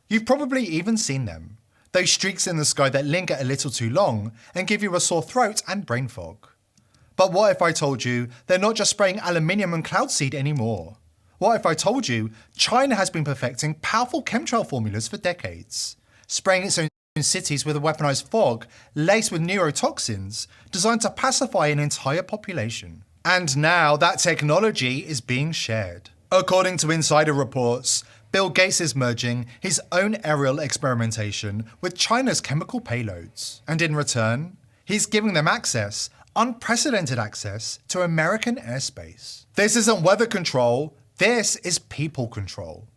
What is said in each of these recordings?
You've probably even seen them. Those streaks in the sky that linger a little too long and give you a sore throat and brain fog. But what if I told you they're not just spraying aluminium and cloud seed anymore? What if I told you China has been perfecting powerful chemtrail formulas for decades, spraying its own cities with a weaponized fog laced with neurotoxins designed to pacify an entire population? And now that technology is being shared. According to insider reports, Bill Gates is merging his own aerial experimentation with China's chemical payloads. And in return, he's giving them access, unprecedented access, to American airspace. This isn't weather control, this is people control.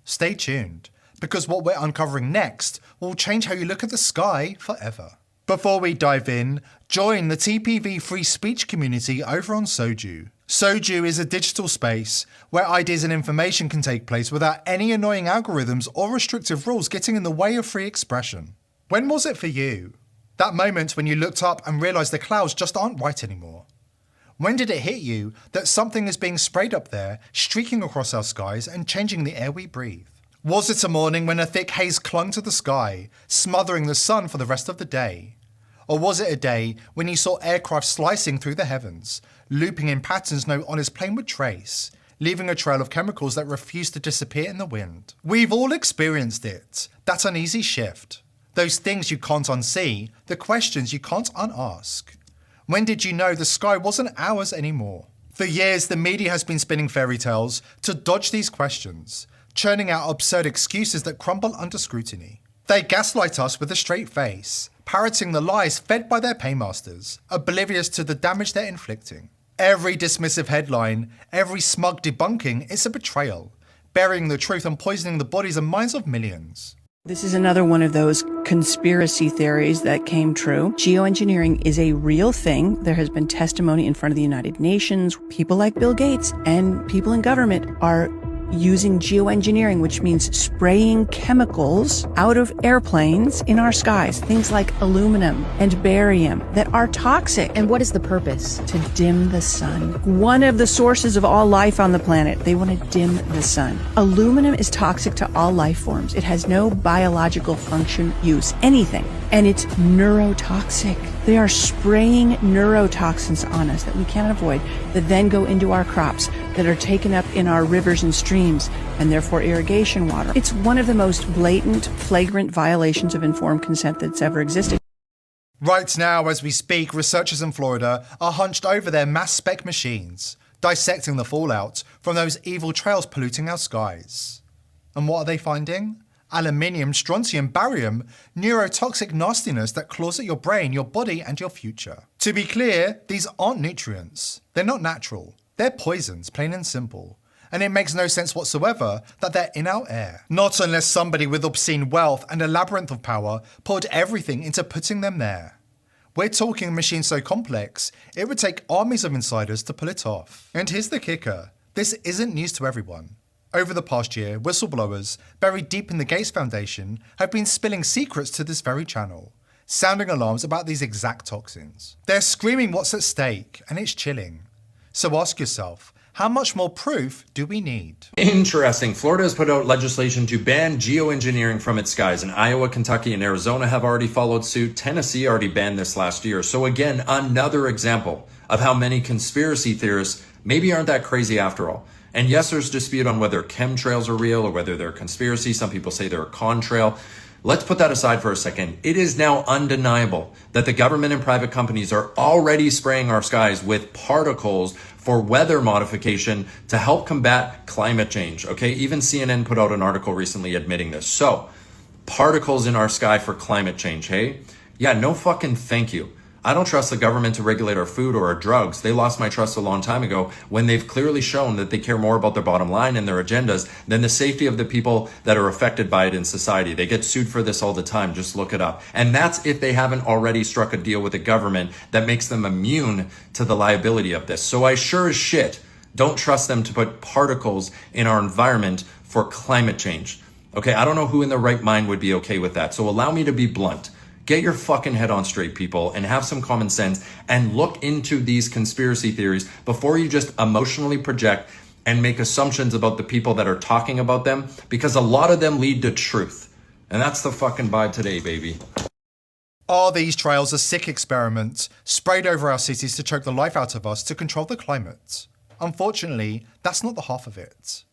Stay tuned, because what we're uncovering next will change how you look at the sky forever. Before we dive in, join the TPV free speech community over on Soju. Soju is a digital space where ideas and information can take place without any annoying algorithms or restrictive rules getting in the way of free expression. When was it for you? That moment when you looked up and realized the clouds just aren't right anymore. When did it hit you that something is being sprayed up there, streaking across our skies and changing the air we breathe? Was it a morning when a thick haze clung to the sky, smothering the sun for the rest of the day? Or was it a day when you saw aircraft slicing through the heavens, looping in patterns no honest plane would trace, leaving a trail of chemicals that refuse to disappear in the wind? We've all experienced it, that uneasy shift. Those things you can't unsee, the questions you can't unask. When did you know the sky wasn't ours anymore? For years, the media has been spinning fairy tales to dodge these questions, churning out absurd excuses that crumble under scrutiny. They gaslight us with a straight face, parroting the lies fed by their paymasters, oblivious to the damage they're inflicting. Every dismissive headline, every smug debunking is a betrayal, burying the truth and poisoning the bodies and minds of millions. This is another one of those conspiracy theories that came true. Geoengineering is a real thing. There has been testimony in front of the United Nations. People like Bill Gates and people in government are using geoengineering, which means spraying chemicals out of airplanes in our skies, things like aluminum and barium that are toxic. And what is the purpose? To dim the sun. One of the sources of all life on the planet. They want to dim the sun. Aluminum is toxic to all life forms. It has no biological function, use, anything. And it's neurotoxic. They are spraying neurotoxins on us that we can't avoid, that then go into our crops, that are taken up in our rivers and streams, and therefore irrigation water. It's one of the most blatant, flagrant violations of informed consent that's ever existed. Right now, as we speak, researchers in Florida are hunched over their mass spec machines, dissecting the fallout from those evil trails polluting our skies. And what are they finding? Aluminium, strontium, barium, neurotoxic nastiness that claws at your brain, your body, and your future. To be clear, these aren't nutrients. They're not natural. They're poisons, plain and simple. And it makes no sense whatsoever that they're in our air. Not unless somebody with obscene wealth and a labyrinth of power poured everything into putting them there. We're talking a machine so complex, it would take armies of insiders to pull it off. And here's the kicker. This isn't news to everyone. Over the past year, whistleblowers, buried deep in the Gates Foundation, have been spilling secrets to this very channel, sounding alarms about these exact toxins. They're screaming what's at stake, and it's chilling. So ask yourself, how much more proof do we need? Interesting. Florida has put out legislation to ban geoengineering from its skies, and Iowa, Kentucky, and Arizona have already followed suit. Tennessee already banned this last year. So again, another example of how many conspiracy theorists maybe aren't that crazy after all. And yes, there's dispute on whether chemtrails are real or whether they're a conspiracy. Some people say they're a contrail. Let's put that aside for a second. It is now undeniable that the government and private companies are already spraying our skies with particles for weather modification to help combat climate change. Okay, even CNN put out an article recently admitting this. So, particles in our sky for climate change, hey? Yeah, no fucking thank you. I don't trust the government to regulate our food or our drugs. They lost my trust a long time ago when they've clearly shown that they care more about their bottom line and their agendas than the safety of the people that are affected by it in society. They get sued for this all the time. Just look it up. And that's if they haven't already struck a deal with the government that makes them immune to the liability of this. So I sure as shit don't trust them to put particles in our environment for climate change. Okay, I don't know who in their right mind would be okay with that. So allow me to be blunt. Get your fucking head on straight, people, and have some common sense and look into these conspiracy theories before you just emotionally project and make assumptions about the people that are talking about them, because a lot of them lead to truth. And that's the fucking vibe today, baby. Are these trails a sick experiment sprayed over our cities to choke the life out of us to control the climate? Unfortunately, that's not the half of it.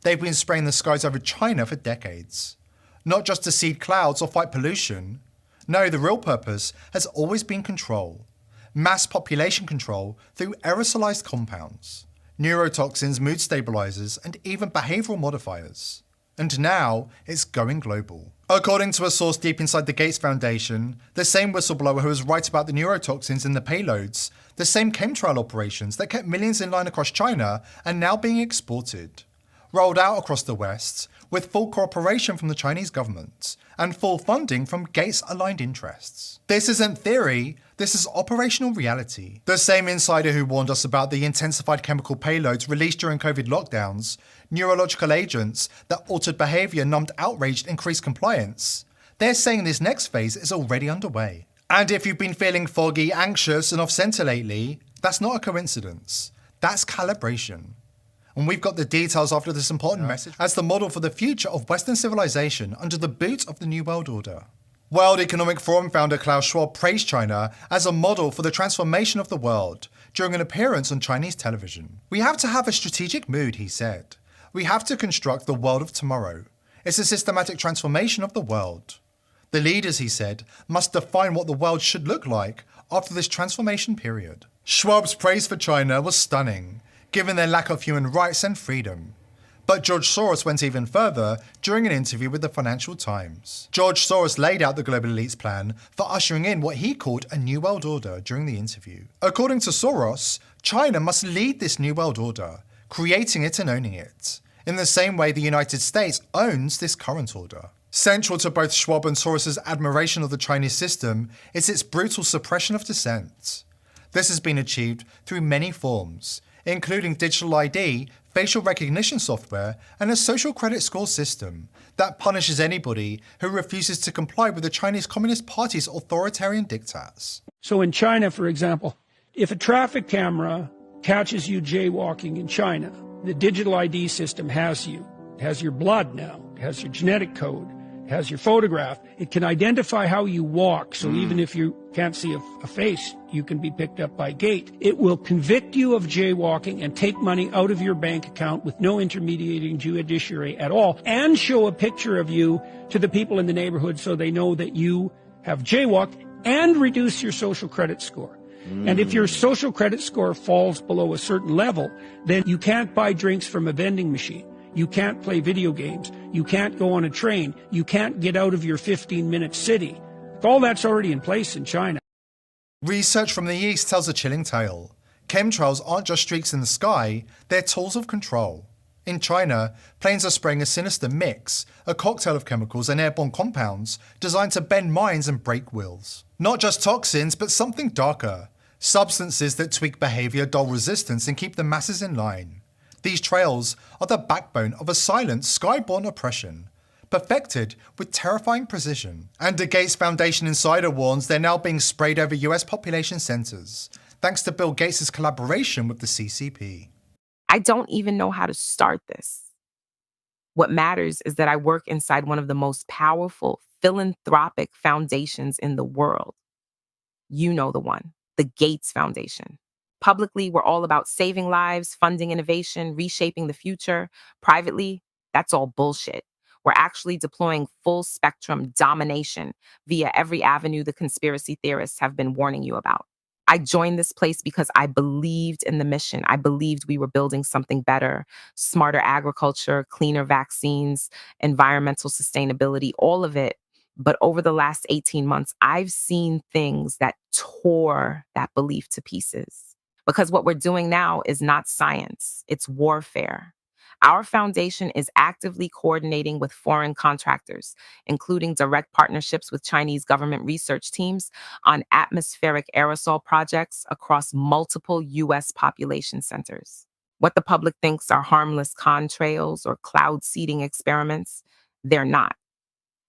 They've been spraying the skies over China for decades. Not just to seed clouds or fight pollution. No, the real purpose has always been control. Mass population control through aerosolized compounds, neurotoxins, mood stabilizers, and even behavioral modifiers. And now it's going global. According to a source deep inside the Gates Foundation, the same whistleblower who was right about the neurotoxins in the payloads, the same chemtrail operations that kept millions in line across China are now being exported. Rolled out across the West, with full cooperation from the Chinese government and full funding from Gates-aligned interests. This isn't theory, this is operational reality. The same insider who warned us about the intensified chemical payloads released during COVID lockdowns, neurological agents that altered behaviour, numbed outrage, increased compliance. They're saying this next phase is already underway. And if you've been feeling foggy, anxious and off-centre lately, that's not a coincidence. That's calibration. And we've got the details after this important message as the model for the future of Western civilization under the boot of the New World Order. World Economic Forum founder Klaus Schwab praised China as a model for the transformation of the world during an appearance on Chinese television. We have to have a strategic mood, he said. We have to construct the world of tomorrow. It's a systematic transformation of the world. The leaders, he said, must define what the world should look like after this transformation period. Schwab's praise for China was stunning, given their lack of human rights and freedom. But George Soros went even further during an interview with the Financial Times. George Soros laid out the global elite's plan for ushering in what he called a new world order during the interview. According to Soros, China must lead this new world order, creating it and owning it, in the same way the United States owns this current order. Central to both Schwab and Soros' admiration of the Chinese system is its brutal suppression of dissent. This has been achieved through many forms, including digital ID, facial recognition software, and a social credit score system that punishes anybody who refuses to comply with the Chinese Communist Party's authoritarian diktats. So in China, for example, if a traffic camera catches you jaywalking in China, the digital ID system has you. It has your blood now. It has your genetic code. It has your photograph. It can identify how you walk, so even if you can't see a face, you can be picked up by gait. It will convict you of jaywalking and take money out of your bank account with no intermediating judiciary at all, and show a picture of you to the people in the neighborhood so they know that you have jaywalked, and reduce your social credit score. And if your social credit score falls below a certain level, then you can't buy drinks from a vending machine. You can't play video games. You can't go on a train. You can't get out of your 15-minute city. All that's already in place in China. Research from the East tells a chilling tale. Chemtrails aren't just streaks in the sky, they're tools of control. In China, planes are spraying a sinister mix, a cocktail of chemicals and airborne compounds designed to bend minds and break wills. Not just toxins, but something darker. Substances that tweak behavior, dull resistance, and keep the masses in line. These trails are the backbone of a silent, skyborne oppression, perfected with terrifying precision. And the Gates Foundation insider warns they're now being sprayed over US population centers, thanks to Bill Gates' collaboration with the CCP. I don't even know how to start this. What matters is that I work inside one of the most powerful philanthropic foundations in the world. You know the one, the Gates Foundation. Publicly, we're all about saving lives, funding innovation, reshaping the future. Privately, that's all bullshit. We're actually deploying full spectrum domination via every avenue the conspiracy theorists have been warning you about. I joined this place because I believed in the mission. I believed we were building something better, smarter agriculture, cleaner vaccines, environmental sustainability, all of it. But over the last 18 months, I've seen things that tore that belief to pieces. Because what we're doing now is not science, it's warfare. Our foundation is actively coordinating with foreign contractors, including direct partnerships with Chinese government research teams on atmospheric aerosol projects across multiple U.S. population centers. What the public thinks are harmless contrails or cloud seeding experiments, they're not.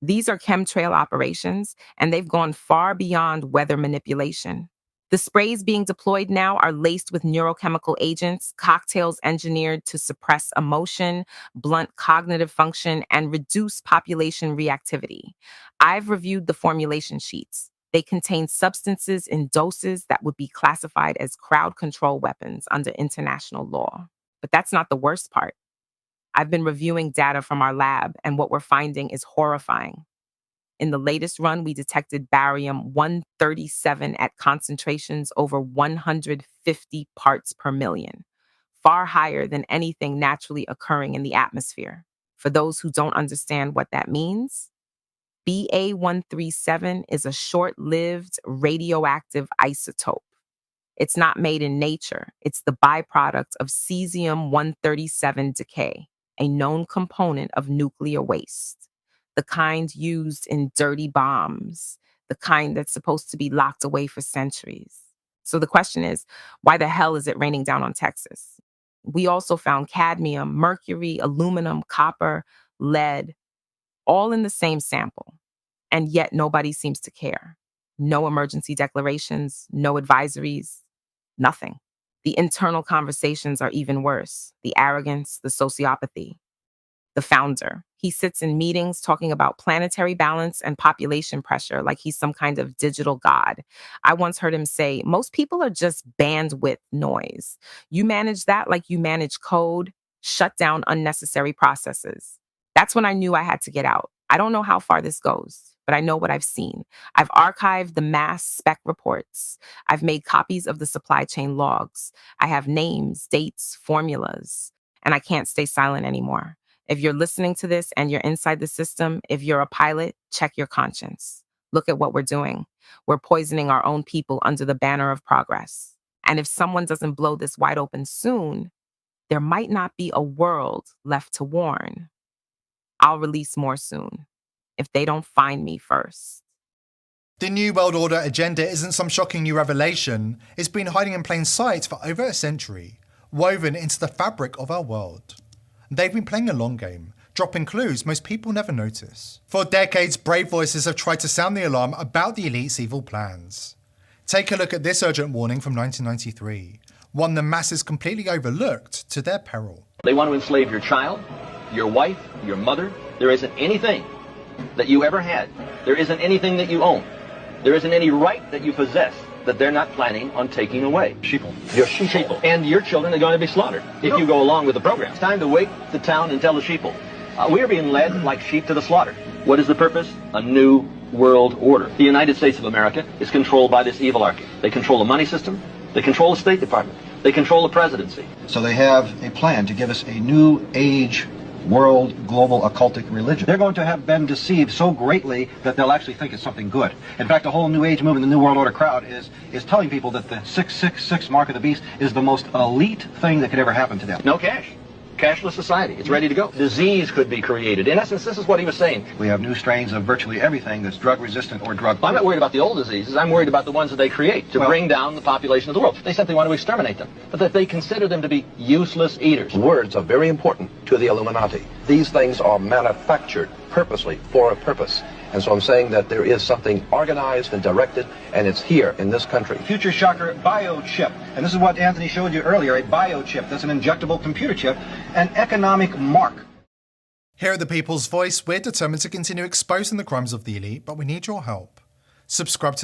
These are chemtrail operations, and they've gone far beyond weather manipulation. The sprays being deployed now are laced with neurochemical agents, cocktails engineered to suppress emotion, blunt cognitive function, and reduce population reactivity. I've reviewed the formulation sheets. They contain substances in doses that would be classified as crowd control weapons under international law. But that's not the worst part. I've been reviewing data from our lab, and what we're finding is horrifying. In the latest run, we detected barium 137 at concentrations over 150 parts per million, far higher than anything naturally occurring in the atmosphere. For those who don't understand what that means, BA137 is a short-lived radioactive isotope. It's not made in nature. It's the byproduct of cesium-137 decay, a known component of nuclear waste. The kind used in dirty bombs, the kind that's supposed to be locked away for centuries. So the question is, why the hell is it raining down on Texas? We also found cadmium, mercury, aluminum, copper, lead, all in the same sample. And yet nobody seems to care. No emergency declarations, no advisories, nothing. The internal conversations are even worse. The arrogance, the sociopathy. The founder, he sits in meetings talking about planetary balance and population pressure like he's some kind of digital god. I once heard him say, most people are just bandwidth noise. You manage that like you manage code, shut down unnecessary processes. That's when I knew I had to get out. I don't know how far this goes, but I know what I've seen. I've archived the mass spec reports. I've made copies of the supply chain logs. I have names, dates, formulas, and I can't stay silent anymore. If you're listening to this and you're inside the system, if you're a pilot, check your conscience. Look at what we're doing. We're poisoning our own people under the banner of progress. And if someone doesn't blow this wide open soon, there might not be a world left to warn. I'll release more soon, if they don't find me first. The New World Order agenda isn't some shocking new revelation. It's been hiding in plain sight for over a century, woven into the fabric of our world. They've been playing a long game, dropping clues most people never notice. For decades, brave voices have tried to sound the alarm about the elite's evil plans. Take a look at this urgent warning from 1993, one the masses completely overlooked to their peril. They want to enslave your child, your wife, your mother. There isn't anything that you ever had. There isn't anything that you own. There isn't any right that you possess that they're not planning on taking away. Sheeple. Your sheeple. And your children are going to be slaughtered if you go along with the program. It's time to wake the town and tell the sheeple. We're being led like sheep to the slaughter. What is the purpose? A new world order. The United States of America is controlled by this evilarchy. They control the money system. They control the State Department. They control the presidency. So they have a plan to give us a new age world global occultic religion. They're going to have been deceived so greatly that they'll actually think it's something good. In fact, the whole New Age movement, the New World Order crowd is telling people that the 666 mark of the beast is the most elite thing that could ever happen to them. No cash. Cashless society. It's ready to go. Disease could be created. In essence, this is what he was saying. We have new strains of virtually everything that's drug resistant or drug. I'm not worried about the old diseases. I'm worried about the ones that they create to bring down the population of the world. They simply want to exterminate them, but that they consider them to be useless eaters. Words are very important to the Illuminati. These things are manufactured purposely for a purpose. And so I'm saying that there is something organized and directed, and it's here in this country. Future shocker, biochip. And this is what Anthony showed you earlier, a biochip. That's an injectable computer chip, an economic mark. Here at The People's Voice, we're determined to continue exposing the crimes of the elite, but we need your help. Subscribe to